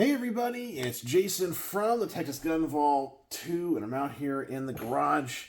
Hey everybody, it's Jason from the Texas Gun Vault 2, and I'm out here in the garage,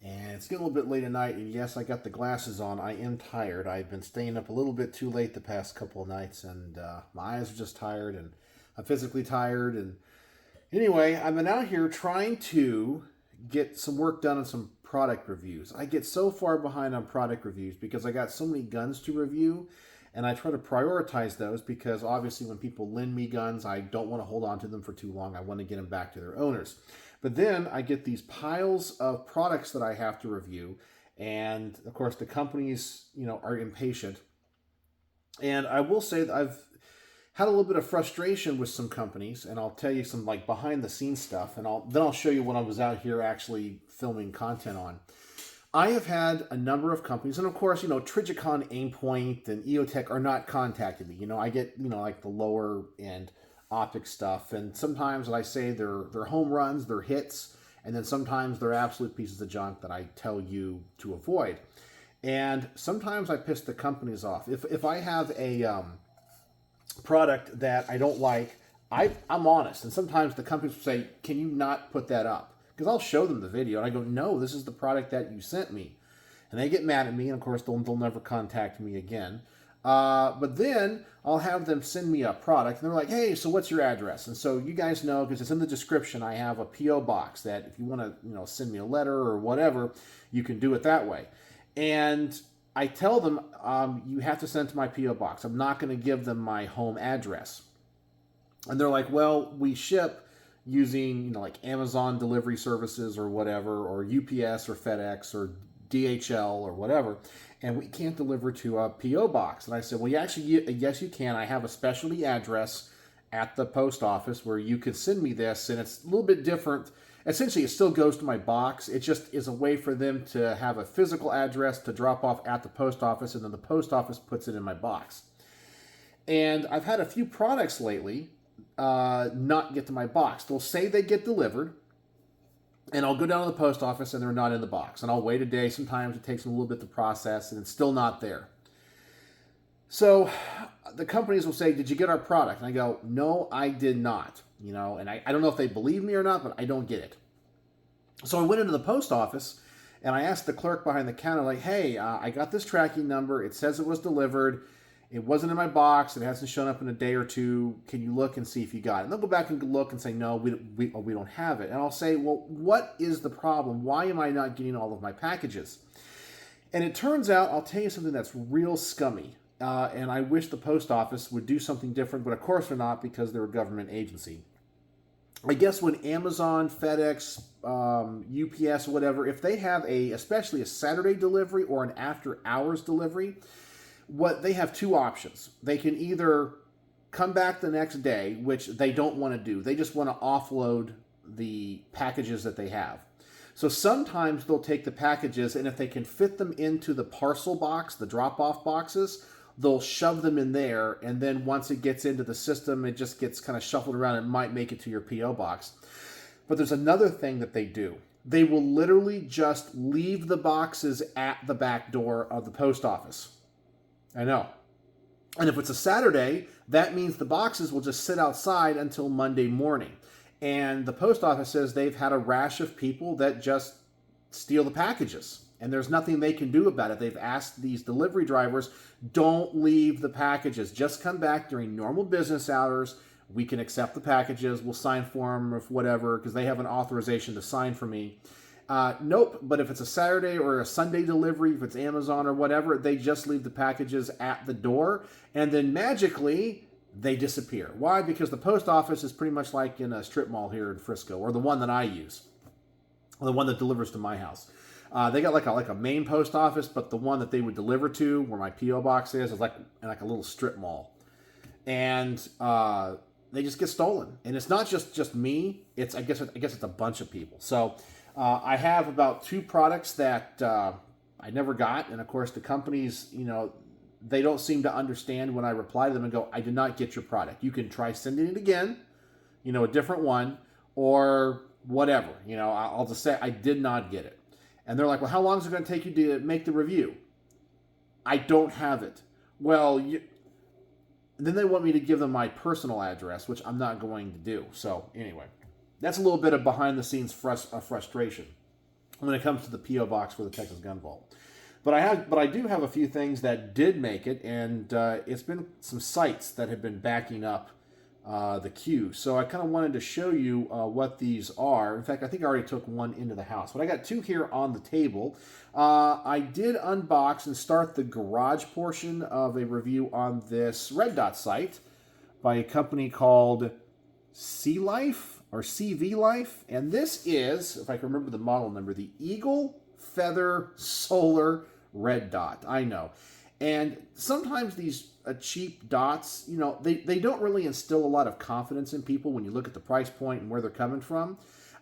and it's getting a little bit late at night, and yes, I got the glasses on. I am tired. I've been staying up a little bit too late the past couple of nights, and my eyes are just tired, and I'm physically tired, and anyway, I've been out here trying to get some work done on some product reviews. I get so far behind on product reviews because I got so many guns to review, and I try to prioritize those because obviously when people lend me guns, I don't want to hold on to them for too long. I want to get them back to their owners. But then I get these piles of products that I have to review, and of course the companies, are impatient. And I will say that I've had a little bit of frustration with some companies, and I'll tell you some like behind the scenes stuff, and I'll show you what I was out here actually filming content on. I have had a number of companies, and of course, Trigicon, Aimpoint, and EOTech are not contacting me. I get, like the lower end optic stuff, and sometimes I say they're home runs, they're hits, and then sometimes they're absolute pieces of junk that I tell you to avoid. And sometimes I piss the companies off. If I have a product that I don't like, I'm honest, and sometimes the companies will say, "Can you not put that up?" Because I'll show them the video, and I go, "No, this is the product that you sent me." And they get mad at me, and of course, they'll never contact me again. But then I'll have them send me a product, and they're like, "Hey, so what's your address?" And so you guys know, because it's in the description, I have a P.O. box that if you want to, send me a letter or whatever, you can do it that way. And I tell them, you have to send it to my P.O. box. I'm not going to give them my home address. And they're like, "Well, we ship using, like Amazon delivery services or whatever, or UPS or FedEx or DHL or whatever, and we can't deliver to a P.O. box." And I said, "Well, yes, you can. I have a specialty address at the post office where you could send me this, and it's a little bit different. Essentially, it still goes to my box. It just is a way for them to have a physical address to drop off at the post office, and then the post office puts it in my box." And I've had a few products lately not get to my box. They'll say they get delivered, and I'll go down to the post office and they're not in the box. And I'll wait a day. Sometimes it takes them a little bit to process, and it's still not there. So the companies will say, "Did you get our product?" And I go, "No, I did not." And I don't know if they believe me or not, but I don't get it. So I went into the post office and I asked the clerk behind the counter, like, "Hey, I got this tracking number. It says it was delivered. It wasn't in my box. It hasn't shown up in a day or two. Can you look and see if you got it?" And they'll go back and look and say, "No, we don't have it." And I'll say, "Well, what is the problem? Why am I not getting all of my packages?" And it turns out, I'll tell you something that's real scummy. And I wish the post office would do something different, but of course they're not, because they're a government agency. I guess when Amazon, FedEx, UPS, whatever, if they have especially a Saturday delivery or an after hours delivery, they have two options. They can either come back the next day, which they don't want to do. They just want to offload the packages that they have. So sometimes they'll take the packages, and if they can fit them into the parcel box, the drop-off boxes, they'll shove them in there, and then once it gets into the system, it just gets kind of shuffled around and might make it to your P.O. box. But there's another thing that they do. They will literally just leave the boxes at the back door of the post office. I know. And if it's a Saturday, that means the boxes will just sit outside until Monday morning. And the post office says they've had a rash of people that just steal the packages. And there's nothing they can do about it. They've asked these delivery drivers, "Don't leave the packages. Just come back during normal business hours. We can accept the packages. We'll sign for them or whatever," because they have an authorization to sign for me. Nope, but if it's a Saturday or a Sunday delivery, if it's Amazon or whatever, they just leave the packages at the door, and then magically they disappear. Why? Because the post office is pretty much like in a strip mall here in Frisco, or the one that I use, or the one that delivers to my house. They got like a main post office, but the one that they would deliver to, where my P.O. box is like a little strip mall. And they just get stolen. And it's not just me. I guess it's a bunch of people. So I have about two products that I never got. And of course, the companies, they don't seem to understand when I reply to them and go, "I did not get your product. You can try sending it again, a different one, or whatever." I'll just say, "I did not get it." And they're like, "Well, how long is it going to take you to make the review?" I don't have it. Well, then they want me to give them my personal address, which I'm not going to do. So anyway, that's a little bit of behind-the-scenes frustration when it comes to the P.O. box for the Texas Gun Vault. But I do have a few things that did make it, and it's been some sites that have been backing up the queue. So I kind of wanted to show you what these are. In fact, I think I already took one into the house, but I got two here on the table. I did unbox and start the garage portion of a review on this Red Dot site by a company called Sea Life or CV Life. And this is, if I can remember the model number, the Eagle Feather Solar Red Dot. I know. And sometimes these cheap dots, you know, they don't really instill a lot of confidence in people when you look at the price point and where they're coming from.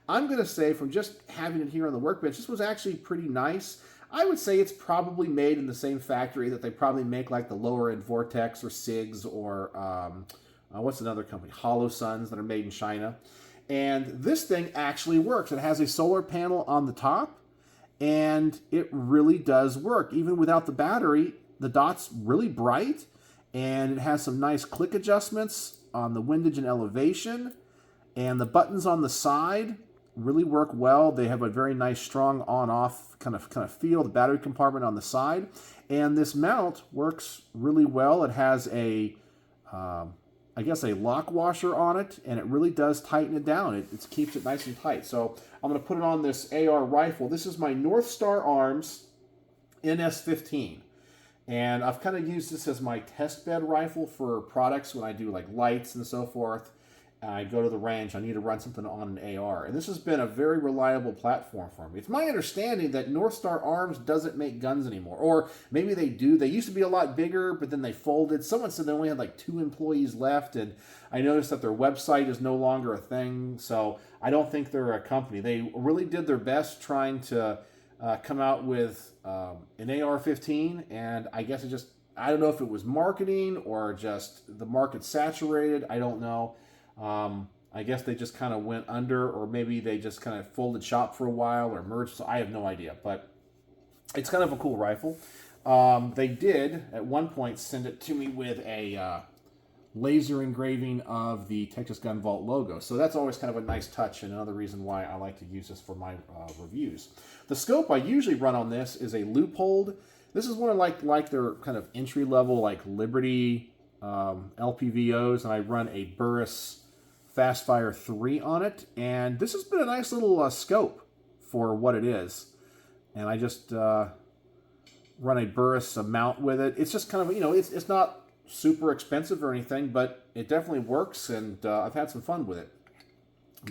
I'm going to say from just having it here on the workbench, this was actually pretty nice. I would say it's probably made in the same factory that they probably make like the lower end Vortex or SIGs or what's another company? Hollow Suns that are made in China. And this thing actually works. It has a solar panel on the top and it really does work. Even without the battery, the dot's really bright. And it has some nice click adjustments on the windage and elevation. And the buttons on the side really work well. They have a very nice strong on-off kind of feel, the battery compartment on the side. And this mount works really well. It has a, I guess, a lock washer on it, and it really does tighten it down. It keeps it nice and tight. So I'm going to put it on this AR rifle. This is my North Star Arms NS15. And I've kind of used this as my test bed rifle for products when I do like lights and so forth. I go to the range, I need to run something on an AR. And this has been a very reliable platform for me. It's my understanding that North Star Arms doesn't make guns anymore. Or maybe they do. They used to be a lot bigger, but then they folded. Someone said they only had like 2 employees left. And I noticed that their website is no longer a thing. So I don't think they're a company. They really did their best trying to come out with an AR-15, and I guess I don't know if it was marketing or just the market saturated. I don't know. I guess they just kind of went under, or maybe they just kind of folded shop for a while or merged. So I have no idea, but it's kind of a cool rifle. They did at one point send it to me with a laser engraving of the Texas Gun Vault logo. So that's always kind of a nice touch, and another reason why I like to use this for my reviews. The scope I usually run on this is a Leupold. This is one of like their kind of entry-level like Liberty LPVOs, and I run a Burris Fastfire 3 on it. And this has been a nice little scope for what it is. And I just run a Burris mount with it. It's just kind of, you know, it's not super expensive or anything, but it definitely works, and I've had some fun with it.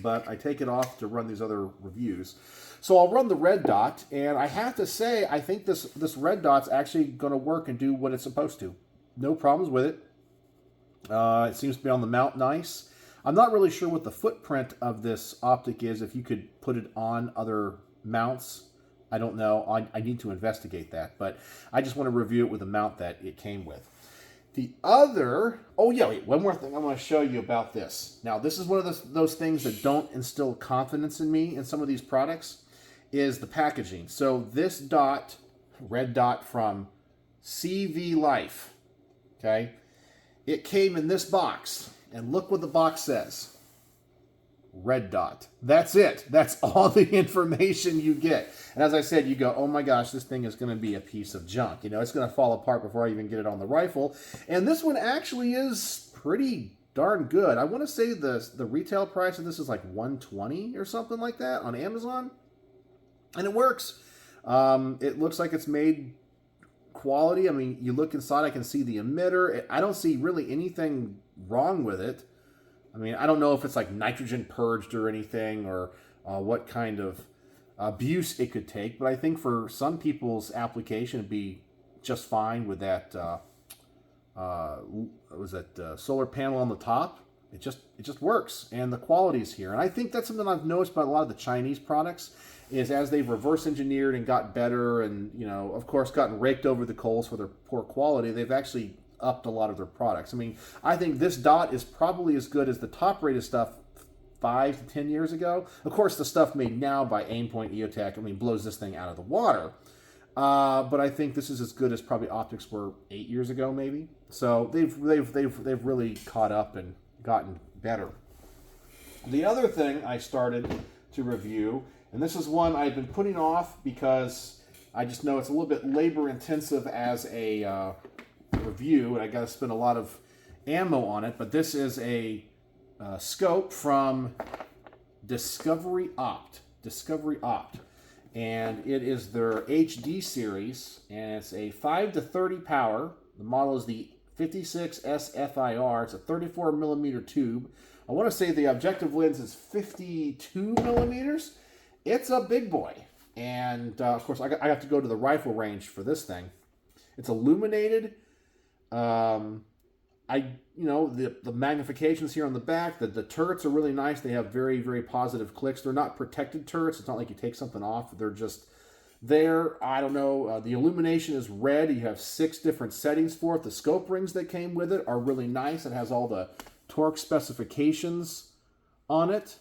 But I take it off to run these other reviews. So I'll run the Red Dot, and I have to say, I think this Red Dot's actually going to work and do what it's supposed to. No problems with it. It seems to be on the mount nice. I'm not really sure what the footprint of this optic is, if you could put it on other mounts. I don't know. I need to investigate that, but I just want to review it with the mount that it came with. The other, wait, one more thing I want to show you about this. Now, this is one of those things that don't instill confidence in me in some of these products, is the packaging. So this dot, Red Dot from CV Life, okay, it came in this box, and look what the box says. Red Dot. That's it. That's all the information you get. And as I said, you go, oh my gosh, this thing is going to be a piece of junk. You know, it's going to fall apart before I even get it on the rifle. And this one actually is pretty darn good. I want to say the retail price of this is like $120 or something like that on Amazon. And it works. It looks like it's made quality. I mean, you look inside, I can see the emitter. I don't see really anything wrong with it. I mean, I don't know if it's like nitrogen purged or anything, or what kind of abuse it could take, but I think for some people's application, it'd be just fine with that, solar panel on the top. It just works, and the quality is here. And I think that's something I've noticed about a lot of the Chinese products, is as they've reverse engineered and got better, and, you know, of course, gotten raked over the coals for their poor quality, they've actually upped a lot of their products. I mean, I think this dot is probably as good as the top-rated stuff 5 to 10 years ago. Of course, the stuff made now by Aimpoint EOTech, I mean, blows this thing out of the water. But I think this is as good as probably optics were 8 years ago, maybe. So they've really caught up and gotten better. The other thing I started to review, and this is one I've been putting off because I just know it's a little bit labor intensive as a review, and I got to spend a lot of ammo on it. But this is a scope from DiscoveryOpt. DiscoveryOpt. And it is their HD series, and it's a 5 to 30 power. The model is the 56SFIR. It's a 34 millimeter tube. I want to say the objective lens is 52 millimeters. It's a big boy. And of course, I have to go to the rifle range for this thing. It's illuminated. The magnifications here on the back, the turrets are really nice. They have very, very positive clicks. They're not protected turrets. It's not like you take something off. They're just there. I don't know. The illumination is red. You have 6 different settings for it. The scope rings that came with it are really nice. It has all the torque specifications on it.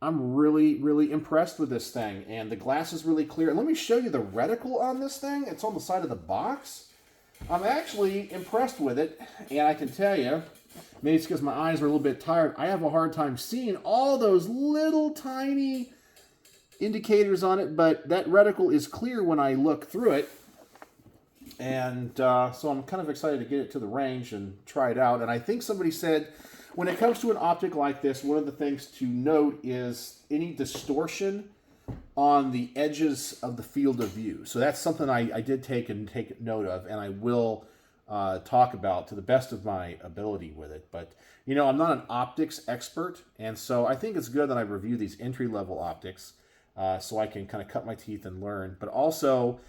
I'm really, really impressed with this thing. And the glass is really clear. And let me show you the reticle on this thing. It's on the side of the box. I'm actually impressed with it, and I can tell you, maybe it's because my eyes are a little bit tired, I have a hard time seeing all those little tiny indicators on it, but that reticle is clear when I look through it, and so I'm kind of excited to get it to the range and try it out. And I think somebody said, when it comes to an optic like this, one of the things to note is any distortion on the edges of the field of view. So that's something I did take note of, and I will talk about to the best of my ability with it. But, you know, I'm not an optics expert, and so I think it's good that I review these entry-level optics so I can kind of cut my teeth and learn. But also,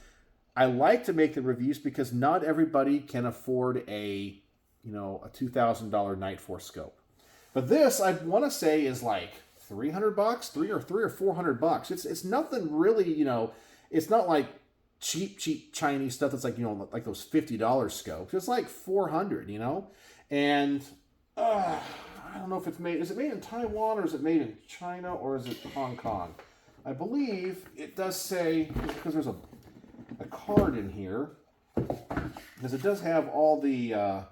I like to make the reviews because not everybody can afford a $2,000 Night Force scope. But this, I want to say, is like $300, $300 or $400. It's nothing really, it's not like cheap Chinese stuff that's like, like those $50 scopes. It's like $400, and I don't know if is it made in Taiwan or is it made in China or is it Hong Kong? I believe it does say, because there's a card in here, because it does have all the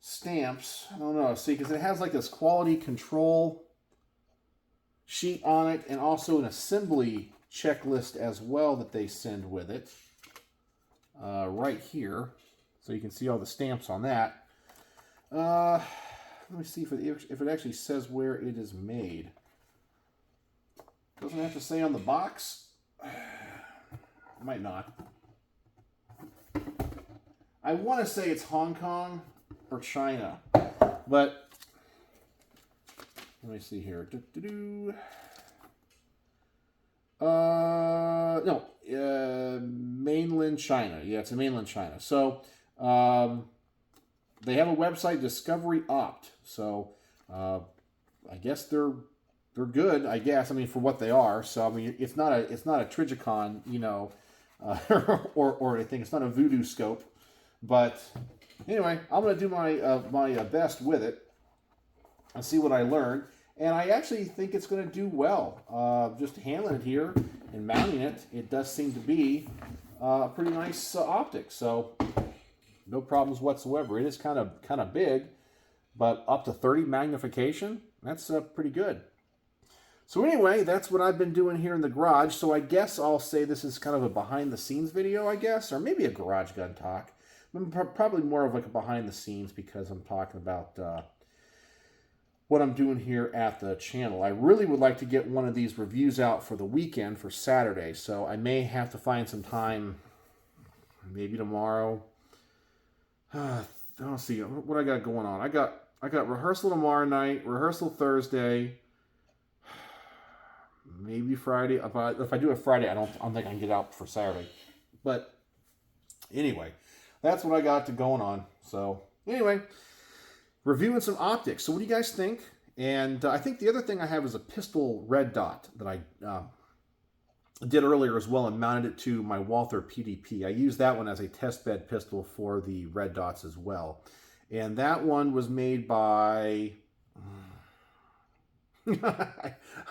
stamps. I don't know. See, because it has like this quality control sheet on it, and also an assembly checklist as well that they send with it right here. So you can see all the stamps on that. Let me see if it actually says where it is made. Doesn't have to say on the box. Might not. I want to say it's Hong Kong or China, but let me see here. Mainland China. Yeah, it's in mainland China. So they have a website, DiscoveryOpt. So I guess they're good. I guess. I mean, for what they are. So I mean, it's not a Trigicon, or anything. It's not a voodoo scope, but. Anyway, I'm going to do my best with it and see what I learn. And I actually think it's going to do well. Just handling it here and mounting it, it does seem to be a pretty nice optic. So no problems whatsoever. It is kind of big, but up to 30 magnification, that's pretty good. So anyway, that's what I've been doing here in the garage. So I guess I'll say this is kind of a behind-the-scenes video, I guess, or maybe a garage gun talk. Probably more of like a behind the scenes because I'm talking about what I'm doing here at the channel. I really would like to get one of these reviews out for the weekend, for Saturday, so I may have to find some time, maybe tomorrow. Let's see what I got going on. I got rehearsal tomorrow night, rehearsal Thursday, maybe Friday. If I do it Friday, I don't think I can get out for Saturday. But anyway. That's what I got going on. So anyway, reviewing some optics. So what do you guys think? And I think the other thing I have is a pistol red dot that I did earlier as well and mounted it to my Walther PDP. I used that one as a test bed pistol for the red dots as well. And that one was made by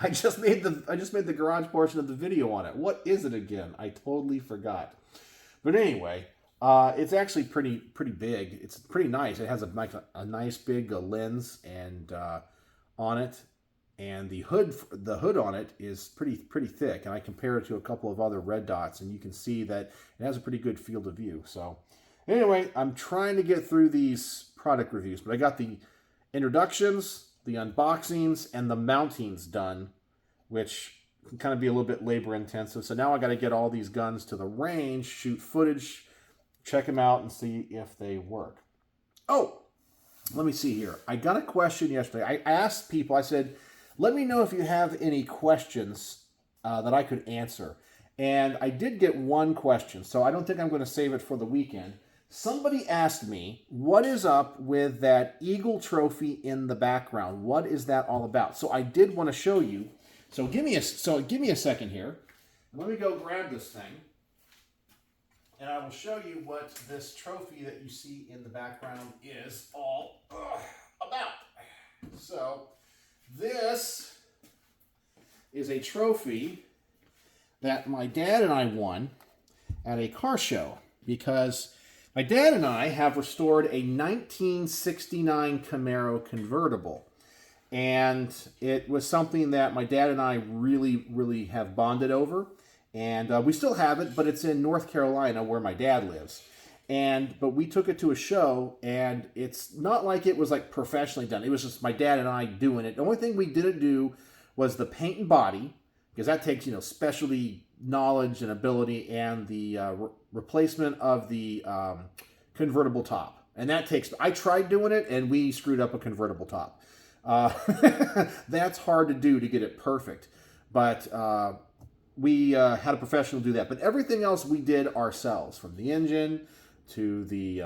I just made the garage portion of the video on it. What is it again? I totally forgot. But anyway, it's actually pretty big. It's pretty nice. It has a nice big lens and on it, and the hood on it is pretty thick. And I compare it to a couple of other red dots, and you can see that it has a pretty good field of view. So anyway, I'm trying to get through these product reviews, but I got the introductions, the unboxings, and the mountings done, which can kind of be a little bit labor intensive. So now I got to get all these guns to the range, shoot footage, check them out, and see if they work. Oh, let me see here. I got a question yesterday. I asked people, I said, let me know if you have any questions that I could answer. And I did get one question, so I don't think I'm going to save it for the weekend. Somebody asked me, what is up with that Eagle trophy in the background? What is that all about? So I did want to show you. So give me a second here. Let me go grab this thing, and I will show you what this trophy that you see in the background is all about. So this is a trophy that my dad and I won at a car show, because my dad and I have restored a 1969 Camaro convertible. And it was something that my dad and I really have bonded over. And we still have it, but it's in North Carolina where my dad lives. But we took it to a show, and it's not like it was like professionally done. It was just my dad and I doing it. The only thing we didn't do was the paint and body, because that takes, specialty knowledge and ability, and the replacement of the convertible top. And that takes, I tried doing it, and we screwed up a convertible top. That's hard to do to get it perfect. But we had a professional do that. But everything else we did ourselves, from the engine to the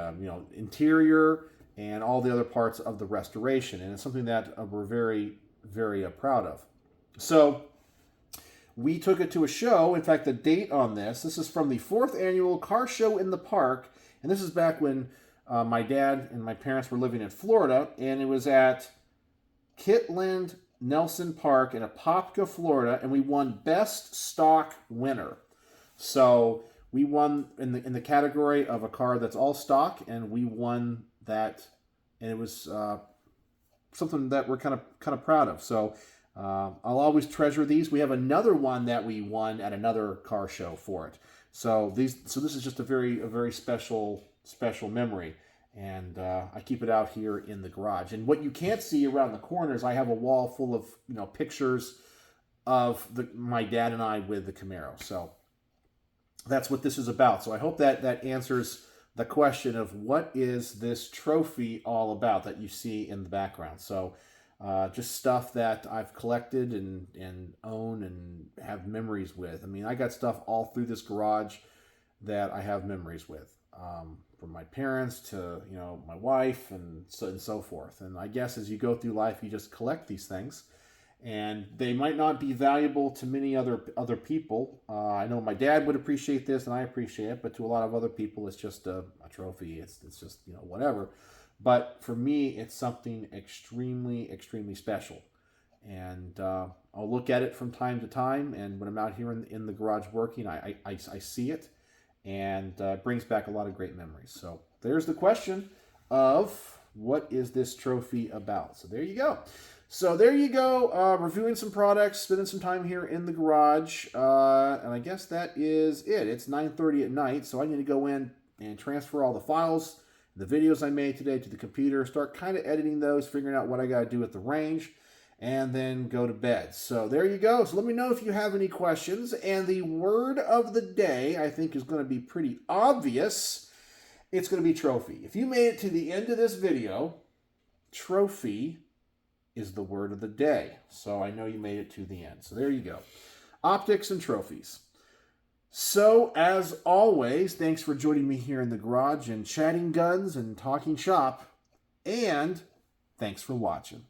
interior and all the other parts of the restoration. And it's something that we're very proud of. So we took it to a show. In fact, the date on this is from the 4th annual car show in the park. And this is back when my dad and my parents were living in Florida. And it was at Kitland Nelson Park in Apopka, Florida. And we won Best Stock Winner. So we won in the category of a car that's all stock. And we won that. And it was something that we're kind of proud of. So I'll always treasure these. We have another one that we won at another car show for it. So this is just a very special memory, and I keep it out here in the garage. And what you can't see around the corners, I have a wall full of pictures of my dad and I with the Camaro. So that's what this is about. So I hope that answers the question of what is this trophy all about that you see in the background. So just stuff that I've collected and own and have memories with. I mean, I got stuff all through this garage that I have memories with, from my parents to my wife and so forth. And I guess as you go through life, you just collect these things, and they might not be valuable to many other people. I know my dad would appreciate this, and I appreciate it, but to a lot of other people, it's just a trophy. It's just whatever. But for me, it's something extremely special. And I'll look at it from time to time. And when I'm out here in the garage working, I see it. And it brings back a lot of great memories. So there's the question of what is this trophy about? So there you go. Reviewing some products, spending some time here in the garage. And I guess that is it. It's 9:30 at night. So I need to go in and transfer all the files, the videos I made today, to the computer, start kind of editing those, figuring out what I got to do at the range, and then go to bed. So there you go. So let me know if you have any questions. And the word of the day, I think, is going to be pretty obvious. It's going to be trophy. If you made it to the end of this video, trophy is the word of the day. So I know you made it to the end. So there you go. Optics and trophies. So, as always, thanks for joining me here in the garage and chatting guns and talking shop. And thanks for watching.